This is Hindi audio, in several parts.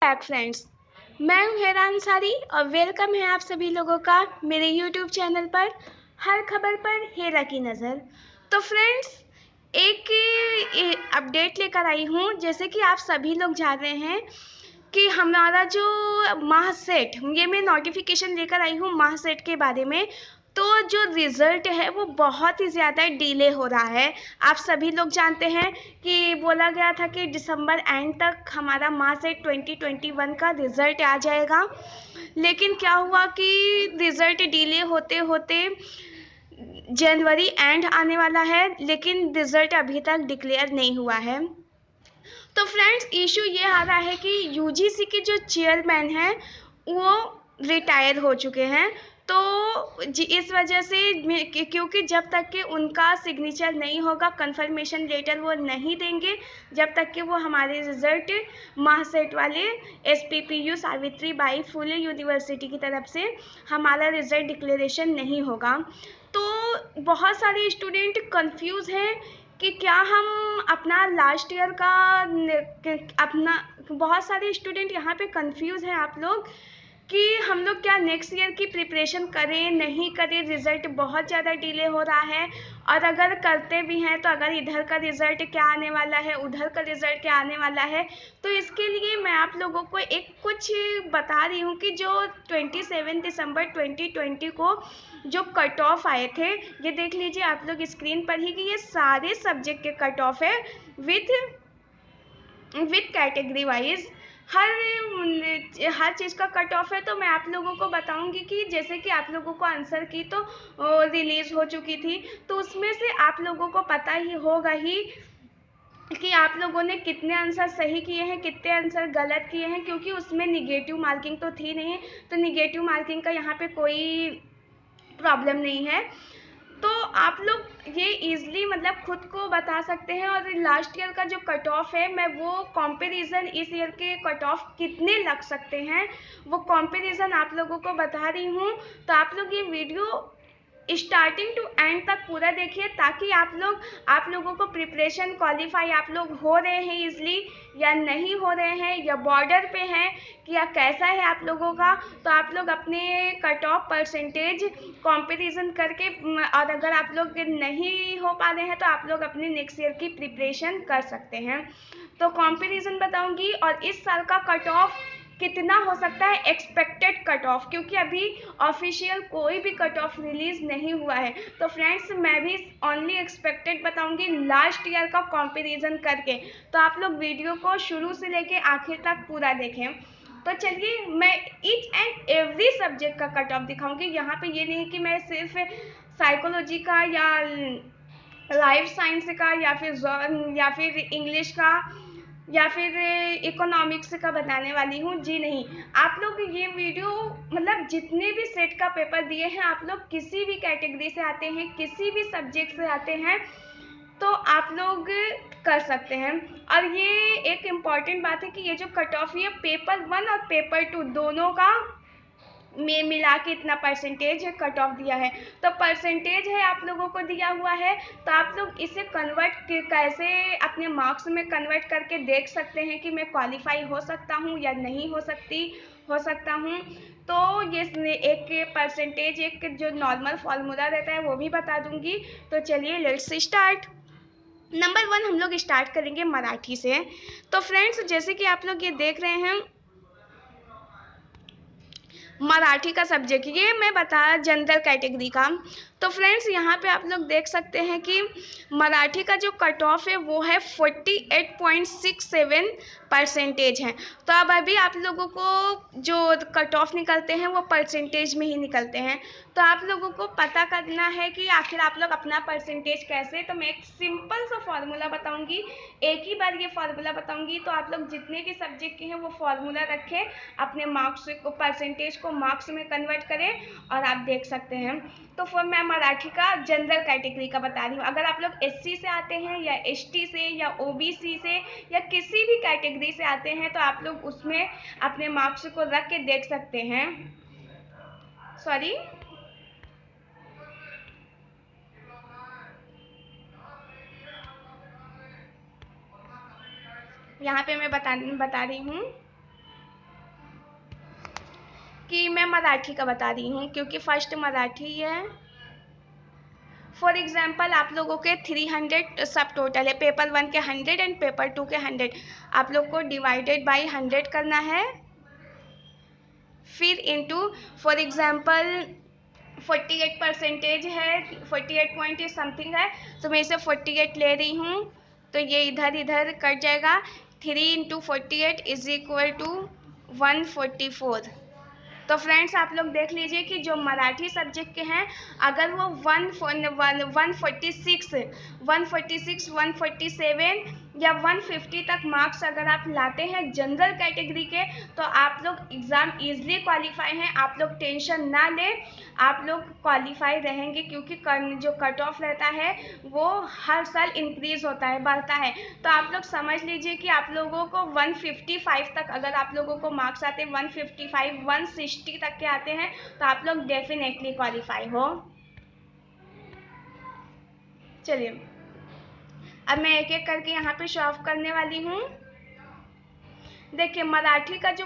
Back friends. मैं हूं हेरा अंसारी और वेलकम है आप सभी लोगों का मेरे यूट्यूब चैनल पर हर खबर पर हेरा की नज़र। तो फ्रेंड्स, एक अपडेट लेकर आई हूं। जैसे कि आप सभी लोग जान रहे हैं कि हमारा जो महासेट, ये मैं नोटिफिकेशन लेकर आई हूँ महासेट के बारे में। तो जो रिज़ल्ट है वो बहुत ही ज़्यादा डिले हो रहा है। आप सभी लोग जानते हैं कि बोला गया था कि दिसंबर एंड तक हमारा महासेट 2021 का रिज़ल्ट आ जाएगा, लेकिन क्या हुआ कि रिज़ल्ट डिले होते होते जनवरी एंड आने वाला है, लेकिन रिज़ल्ट अभी तक डिक्लेयर नहीं हुआ है। तो फ्रेंड्स, इशू ये आ रहा है कि यूजीसी के जो चेयरमैन हैं वो रिटायर हो चुके हैं। तो इस वजह से क्योंकि जब तक कि उनका सिग्नेचर नहीं होगा, कंफर्मेशन लेटर वो नहीं देंगे, जब तक कि वो हमारे रिजल्ट महासेट वाले SPPU Savitri by Phule university की तरफ से हमारा रिजल्ट डिक्लेरेशन नहीं होगा। तो बहुत सारे स्टूडेंट कंफ्यूज हैं कि क्या हम अपना लास्ट ईयर का अपना बहुत सारे स्टूडेंट यहाँ पे कंफ्यूज हैं आप लोग कि हम लोग क्या नेक्स्ट ईयर की प्रिपरेशन करें नहीं करें। रिज़ल्ट बहुत ज़्यादा डिले हो रहा है, और अगर करते भी हैं तो अगर इधर का रिज़ल्ट क्या आने वाला है, उधर का रिज़ल्ट क्या आने वाला है। तो इसके लिए मैं आप लोगों को एक कुछ बता रही हूँ कि जो 27 दिसंबर 2020 को जो कट ऑफ आए थे, ये देख लीजिए आप लोग स्क्रीन पर ही कि ये सारे सब्जेक्ट के कट ऑफ है विथ कैटेगरी वाइज। हर चीज़ का कट ऑफ है। तो मैं आप लोगों को बताऊंगी कि जैसे कि आप लोगों को आंसर की तो रिलीज़ हो चुकी थी, तो उसमें से आप लोगों को पता ही होगा ही कि आप लोगों ने कितने आंसर सही किए हैं, कितने आंसर गलत किए हैं, क्योंकि उसमें निगेटिव मार्किंग तो थी नहीं। तो निगेटिव मार्किंग का यहाँ पे कोई प्रॉब्लम नहीं है। तो आप लोग ये ईज़िली मतलब खुद को बता सकते हैं। और लास्ट ईयर का जो कट ऑफ है, मैं वो कंपैरिजन इस ईयर के कट ऑफ कितने लग सकते हैं वो कंपैरिजन आप लोगों को बता रही हूँ। तो आप लोग ये वीडियो स्टार्टिंग टू एंड तक पूरा देखिए, ताकि आप लोगों को प्रिपरेशन क्वालिफाई आप लोग हो रहे हैं इजली या नहीं हो रहे हैं, या बॉर्डर पे हैं कि या कैसा है आप लोगों का। तो आप लोग अपने कट ऑफ परसेंटेज कंपैरिजन करके, और अगर आप लोग नहीं हो पा रहे हैं तो आप लोग अपने नेक्स्ट ईयर की प्रिपरेशन कर सकते हैं। तो कंपैरिजन बताऊंगी, और इस साल का कट ऑफ कितना हो सकता है एक्सपेक्टेड कट ऑफ, क्योंकि अभी ऑफिशियल कोई भी कट ऑफ रिलीज़ नहीं हुआ है। तो फ्रेंड्स, मैं भी ओनली एक्सपेक्टेड बताऊंगी लास्ट ईयर का कंपैरिजन करके। तो आप लोग वीडियो को शुरू से लेके आखिर तक पूरा देखें। तो चलिए, मैं ईच एंड एवरी सब्जेक्ट का कट ऑफ दिखाऊंगी। यहाँ पे ये नहीं कि मैं सिर्फ साइकोलॉजी का या लाइफ साइंस का या फिर इंग्लिश का या फिर इकोनॉमिक्स का बताने वाली हूँ। जी नहीं, आप लोग ये वीडियो मतलब जितने भी सेट का पेपर दिए हैं, आप लोग किसी भी कैटेगरी से आते हैं, किसी भी सब्जेक्ट से आते हैं, तो आप लोग कर सकते हैं। और ये एक इम्पॉर्टेंट बात है कि ये जो कट ऑफ है पेपर 1 और पेपर 2 दोनों का में मिला के इतना परसेंटेज कट ऑफ दिया है। तो परसेंटेज है आप लोगों को दिया हुआ है, तो आप लोग इसे कैसे अपने मार्क्स में कन्वर्ट करके देख सकते हैं कि मैं क्वालिफाई हो सकता हूँ या नहीं हो सकता हूँ। तो ये एक परसेंटेज एक जो नॉर्मल फार्मूला रहता है वो भी बता दूंगी। तो चलिए लेट्स स्टार्ट। नंबर 1 हम लोग स्टार्ट करेंगे मराठी से। तो फ्रेंड्स, जैसे कि आप लोग ये देख रहे हैं मराठी का सब्जेक्ट, ये मैं बता जनरल कैटेगरी का। तो फ्रेंड्स, यहाँ पे आप लोग देख सकते हैं कि मराठी का जो कट ऑफ है वो है 48.67 परसेंटेज है। तो अब अभी आप लोगों को जो कट ऑफ निकलते हैं वो परसेंटेज में ही निकलते हैं। तो आप लोगों को पता करना है कि आखिर आप लोग अपना परसेंटेज कैसे। तो मैं एक सिंपल सा फार्मूला बताऊंगी, एक ही बार ये फार्मूला बताऊंगी। तो आप लोग जितने भी सब्जेक्ट के हैं वो फार्मूला रखें, अपने मार्क्स को परसेंटेज को मार्क्स में कन्वर्ट करें, और आप देख सकते हैं। तो फिर मैं मराठी का जनरल कैटेगरी का बता रही हूँ। अगर आप लोग एससी से आते हैं या एसटी से या ओबीसी से या किसी भी कैटेगरी से आते हैं, तो आप लोग उसमें अपने मार्क्स को रख के देख सकते हैं। सॉरी, यहाँ पे मैं बता रही हूँ। मराठी का बता रही हूँ क्योंकि फर्स्ट मराठी है। फॉर एग्जाम्पल आप लोगों के 300 सब टोटल है, पेपर 1 के 100 एंड पेपर 2 के 100, आप लोग को डिवाइडेड बाई 100 करना है, फिर इनटू फॉर एग्जाम्पल 48% है, 48 पॉइंट समथिंग है, तो मैं इसे 48 ले रही हूँ, तो ये इधर इधर कट जाएगा। 3 × 48 इज इक्वल टू 144। तो फ्रेंड्स आप लोग देख लीजिए कि जो मराठी सब्जेक्ट के हैं, अगर वो 146, 147 या 150 तक मार्क्स अगर आप लाते हैं जनरल कैटेगरी के, तो आप लोग एग्ज़ाम ईजिली क्वालिफाई हैं। आप लोग टेंशन ना लें, आप लोग क्वालिफाई रहेंगे, क्योंकि जो कट ऑफ रहता है वो हर साल इंक्रीज़ होता है, बढ़ता है। तो आप लोग समझ लीजिए कि आप लोगों को 155 तक अगर आप लोगों को मार्क्स आते हैं, 155, 160 तक के आते हैं, तो आप लोग डेफिनेटली क्वालिफाई हो। चलिए अब मैं एक एक करके यहाँ पे शो ऑफ करने वाली हूँ। देखिए मराठी का जो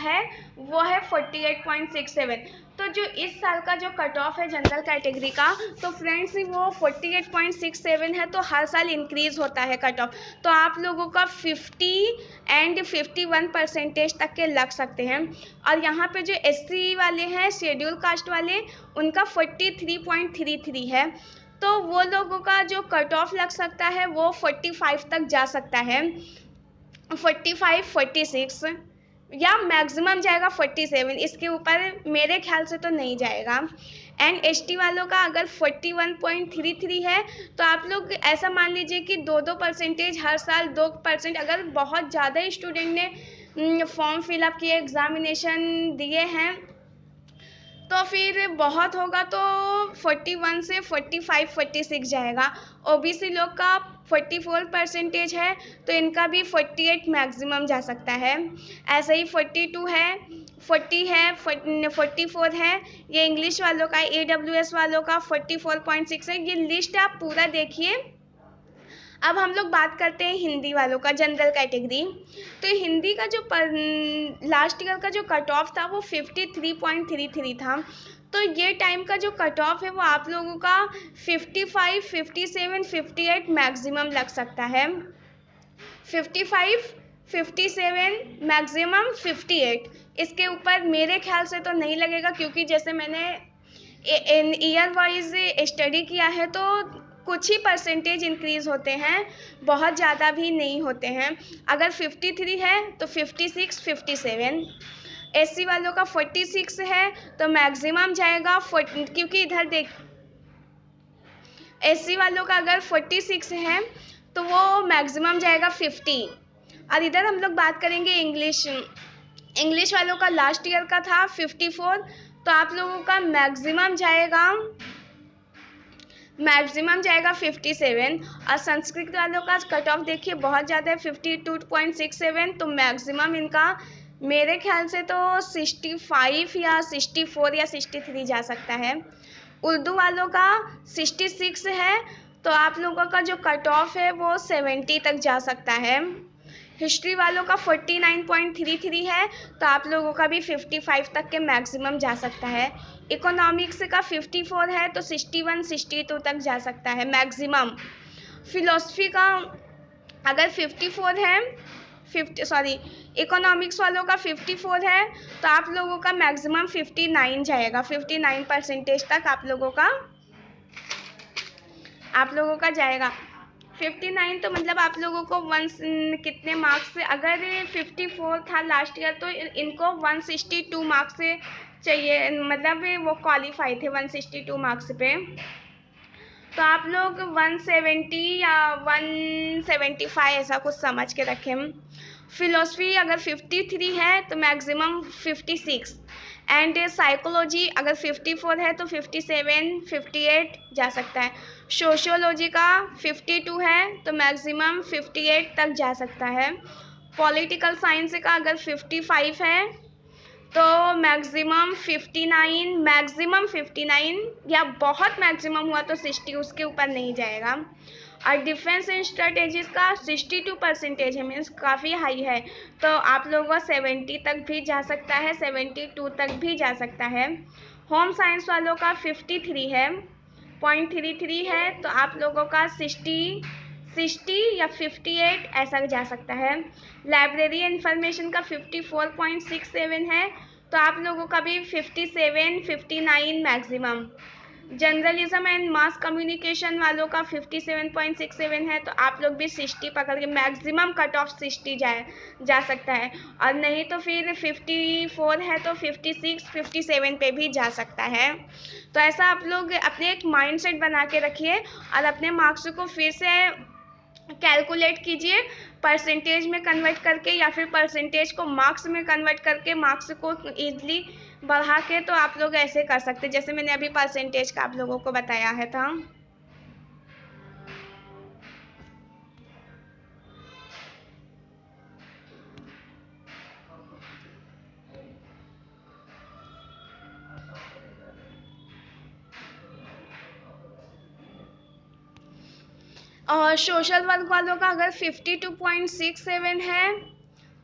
है वो है 48.67। तो जो इस साल का जो कट ऑफ है जनरल कैटेगरी का, तो फ्रेंड्स वो 48.67 है, तो हर साल इंक्रीज़ होता है कट ऑफ। तो आप लोगों का 50 एंड 51% तक के लग सकते हैं। और यहाँ पे जो SC वाले हैं, शेड्यूल कास्ट वाले, उनका 43.33 है, तो वो लोगों का जो कट ऑफ लग सकता है वो 45 तक जा सकता है, 45, 46 या मैक्सिमम जाएगा 47, इसके ऊपर मेरे ख्याल से तो नहीं जाएगा। एंड ST वालों का अगर 41.33 है, तो आप लोग ऐसा मान लीजिए कि 2% हर साल 2%, अगर बहुत ज़्यादा स्टूडेंट ने फॉर्म फिलअप किए, एग्ज़ामिनेशन दिए हैं, तो फिर बहुत होगा तो 41 से 45, 46 जाएगा। OBC लोग का 44% है, तो इनका भी 48 मैक्सिमम जा सकता है। ऐसे ही 42 है, 40 है, 44 है, ये इंग्लिश वालों का। AWS वालों का 44.6 है। ये लिस्ट आप पूरा देखिए। अब हम लोग बात करते हैं हिंदी वालों का, जनरल कैटेगरी। तो हिंदी का जो लास्ट ईयर का जो कट ऑफ था वो 53.33 था। तो ये टाइम का जो कट ऑफ है वो आप लोगों का 55, 57, 58 मैक्सिमम लग सकता है। 55, 57 मैक्सिमम 58, इसके ऊपर मेरे ख्याल से तो नहीं लगेगा, क्योंकि जैसे मैंने ईयर वाइज स्टडी किया है तो कुछ ही परसेंटेज इंक्रीज़ होते हैं, बहुत ज़्यादा भी नहीं होते हैं। अगर 53 है तो 56, 57। SC वालों का 46 है तो मैक्सिमम जाएगा 40, क्योंकि इधर देख SC वालों का अगर 46 है तो वो मैक्सिमम जाएगा 50। और इधर हम लोग बात करेंगे इंग्लिश वालों का लास्ट ईयर का था 54, तो आप लोगों का मैक्सिमम जाएगा 57। और संस्कृत वालों का कट ऑफ देखिए बहुत ज़्यादा है, 52.67, तो मैक्सिमम इनका मेरे ख्याल से तो 65 या 64 या 63 जा सकता है। उर्दू वालों का 66 है, तो आप लोगों का जो कट ऑफ है वो 70 तक जा सकता है। हिस्ट्री वालों का 49.33 है, तो आप लोगों का भी 55 तक के मैक्सिमम जा सकता है। इकोनॉमिक्स का 54 है, तो 61, 62 तक जा सकता है मैक्सिमम। फिलोसफी का अगर 54 है, इकोनॉमिक्स वालों का 54 है, तो आप लोगों का मैक्सिमम 59 जाएगा, 59% तक आप लोगों का जाएगा। 59 तो मतलब आप लोगों को कितने मार्क्स से, अगर 54 था लास्ट ईयर, तो इनको 162 मार्क्स से चाहिए, मतलब वो क्वालिफाई थे 162 मार्क्स पे। तो आप लोग 170 या 175 ऐसा कुछ समझ के रखें। फिलोसफी अगर 53 है तो मैक्सिमम 56। एंड साइकोलॉजी अगर 54 है तो 57, 58 जा सकता है। सोशियोलॉजी का 52 है तो मैक्सिमम 58 तक जा सकता है। पॉलिटिकल साइंस का अगर 55 है तो मैक्सिमम 59 या बहुत मैक्सिमम हुआ तो 60, उसके ऊपर नहीं जाएगा। और डिफेंस एंड स्ट्रेटेजीज का 62% है, मीन्स काफ़ी हाई है। तो आप लोगों का 70 तक भी जा सकता है, 72 तक भी जा सकता है। होम साइंस वालों का 53 है, 0.33 है, तो आप लोगों का 60 या 58 ऐसा जा सकता है। लाइब्रेरी इंफॉर्मेशन का 54.67 है, तो आप लोगों का भी 57 59 maximum. Journalism and mass communication वालों का 57.67 है, तो आप लोग भी 60 पकड़ के, मैक्सिमम कट ऑफ 60 जा सकता है। और नहीं तो फिर 54 है तो 56 57 पे भी जा सकता है। तो ऐसा आप लोग अपने एक माइंडसेट बना के रखिए और अपने मार्क्स को फिर से कैलकुलेट कीजिए, परसेंटेज में कन्वर्ट करके या फिर परसेंटेज को मार्क्स में कन्वर्ट करके मार्क्स को ईजिली बढ़ा के। तो आप लोग ऐसे कर सकते, जैसे मैंने अभी परसेंटेज का आप लोगों को बताया है था। और सोशल वर्क वालों का अगर 52.67 है,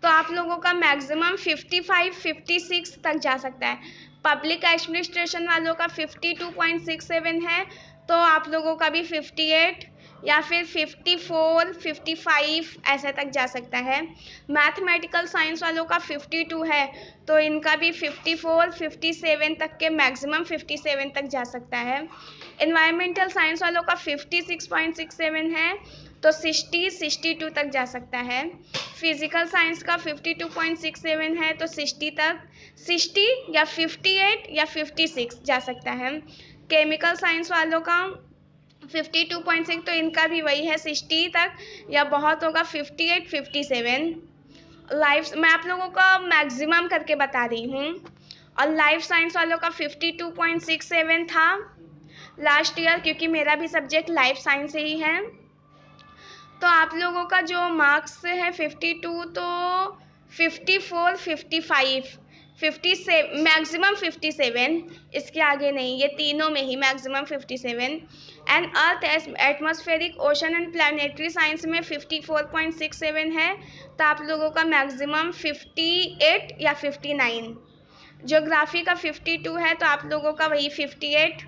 तो आप लोगों का मैक्सिमम 55 56 तक जा सकता है। पब्लिक एडमिनिस्ट्रेशन वालों का 52.67 है, तो आप लोगों का भी 58 या फिर 54 55 ऐसे तक जा सकता है। मैथमेटिकल साइंस वालों का 52 है, तो इनका भी 54 57 तक के, मैक्सिमम 57 तक जा सकता है। एनवायरमेंटल साइंस वालों का 56.67 है, तो 60 62 तक जा सकता है। फिजिकल साइंस का 52.67 है, तो 60 तक, 60 या 58 या 56 जा सकता है। केमिकल साइंस वालों का 52.6, तो इनका भी वही है, 60 तक या बहुत होगा 58 57। लाइफ मैं आप लोगों का मैक्सिमम करके बता रही हूँ। और लाइफ साइंस वालों का 52.67 था लास्ट ईयर, क्योंकि मेरा भी सब्जेक्ट लाइफ साइंस ही है। तो आप लोगों का जो मार्क्स है 52, तो 54 55 57, मैक्सिमम 57, इसके आगे नहीं, ये तीनों में ही maximum 57। And earth atmospheric ocean and planetary science में 54.67 है, तो आप लोगों का मैक्सिमम 58 या 59। ज्योग्राफी का 52 है, तो आप लोगों का वही 58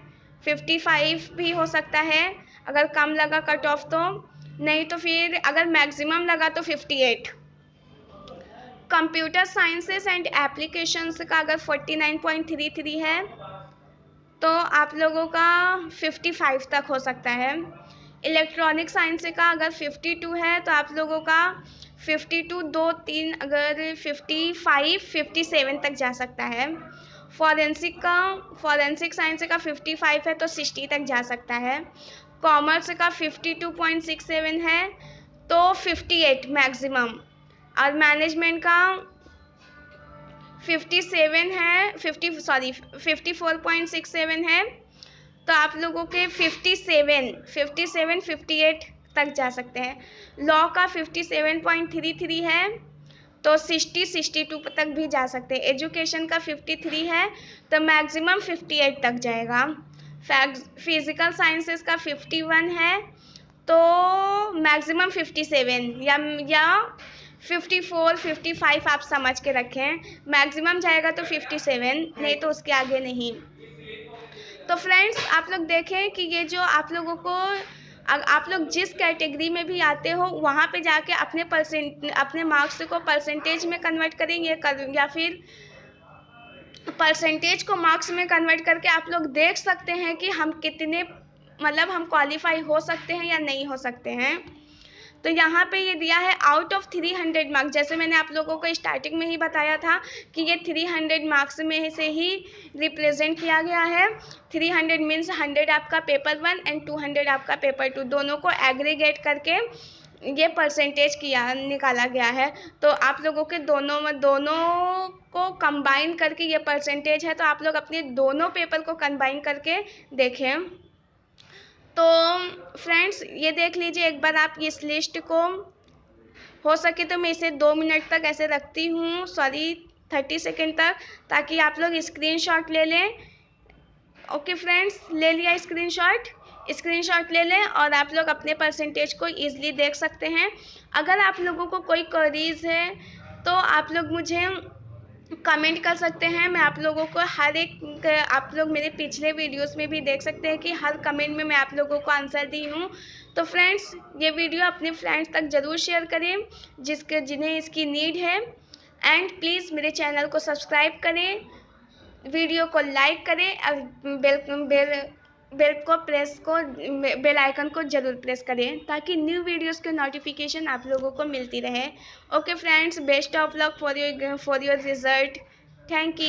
55 भी हो सकता है अगर कम लगा कट ऑफ, तो नहीं तो फिर अगर मैक्सिमम लगा तो 58। कंप्यूटर साइंसेस एंड एप्लीकेशंस का अगर 49.33 है, तो आप लोगों का 55 तक हो सकता है। इलेक्ट्रॉनिक साइंस का अगर 52 है, तो आप लोगों का 52 2 3 अगर 55 57 तक जा सकता है। फॉरेंसिक साइंस का 55 है, तो 60 तक जा सकता है। कॉमर्स का 52.67 है, तो 58 मैक्सिमम। और मैनेजमेंट का 54.67 है, तो आप लोगों के 57 58 तक जा सकते हैं। लॉ का 57.33 है, तो 60 62 तक भी जा सकते हैं। एजुकेशन का 53 है, तो मैक्सिमम 58 तक जाएगा। फिजिकल साइंसेस का 51 है, तो मैक्सिमम 57 या 54 55 आप समझ के रखें। मैक्सिमम जाएगा तो 57, नहीं तो उसके आगे नहीं। तो फ्रेंड्स, आप लोग देखें कि ये जो आप लोगों को, आप लोग जिस कैटेगरी में भी आते हो वहाँ पे जाके अपने मार्क्स को परसेंटेज में कन्वर्ट करेंगे, या फिर परसेंटेज को मार्क्स में कन्वर्ट करके आप लोग देख सकते हैं कि हम कितने, मतलब हम क्वालिफाई हो सकते हैं या नहीं हो सकते हैं। तो यहाँ पे ये दिया है आउट ऑफ 300 मार्क्स, जैसे मैंने आप लोगों को स्टार्टिंग में ही बताया था कि ये 300 मार्क्स में से ही रिप्रेजेंट किया गया है। 300 मीन्स 100 आपका पेपर 1 एंड 200 आपका पेपर 2, दोनों को एग्रीगेट करके ये परसेंटेज निकाला गया है। तो आप लोगों के दोनों को कंबाइन करके ये परसेंटेज है, तो आप लोग अपने दोनों पेपर को कंबाइन करके देखें। तो फ्रेंड्स, ये देख लीजिए एक बार आप इस लिस्ट को। हो सके तो मैं इसे 2 मिनट तक ऐसे रखती हूँ, 30 सेकेंड तक, ताकि आप लोग स्क्रीनशॉट ले लें। ओके फ्रेंड्स, ले लिया स्क्रीनशॉट। स्क्रीनशॉट ले लें और आप लोग अपने परसेंटेज को ईज़िली देख सकते हैं। अगर आप लोगों को कोई क्वेरीज़ है तो आप लोग मुझे कमेंट कर सकते हैं। मैं आप लोगों को हर एक, आप लोग मेरे पिछले वीडियोस में भी देख सकते हैं कि हर कमेंट में मैं आप लोगों को आंसर दी हूँ। तो फ्रेंड्स, ये वीडियो अपने फ्रेंड्स तक ज़रूर शेयर करें जिन्हें इसकी नीड है। एंड प्लीज़ मेरे चैनल को सब्सक्राइब करें, वीडियो को लाइक करें और बेल आइकन को ज़रूर प्रेस करें ताकि न्यू वीडियोस के नोटिफिकेशन आप लोगों को मिलती रहे। Okay friends, best of luck for your result. Thank you.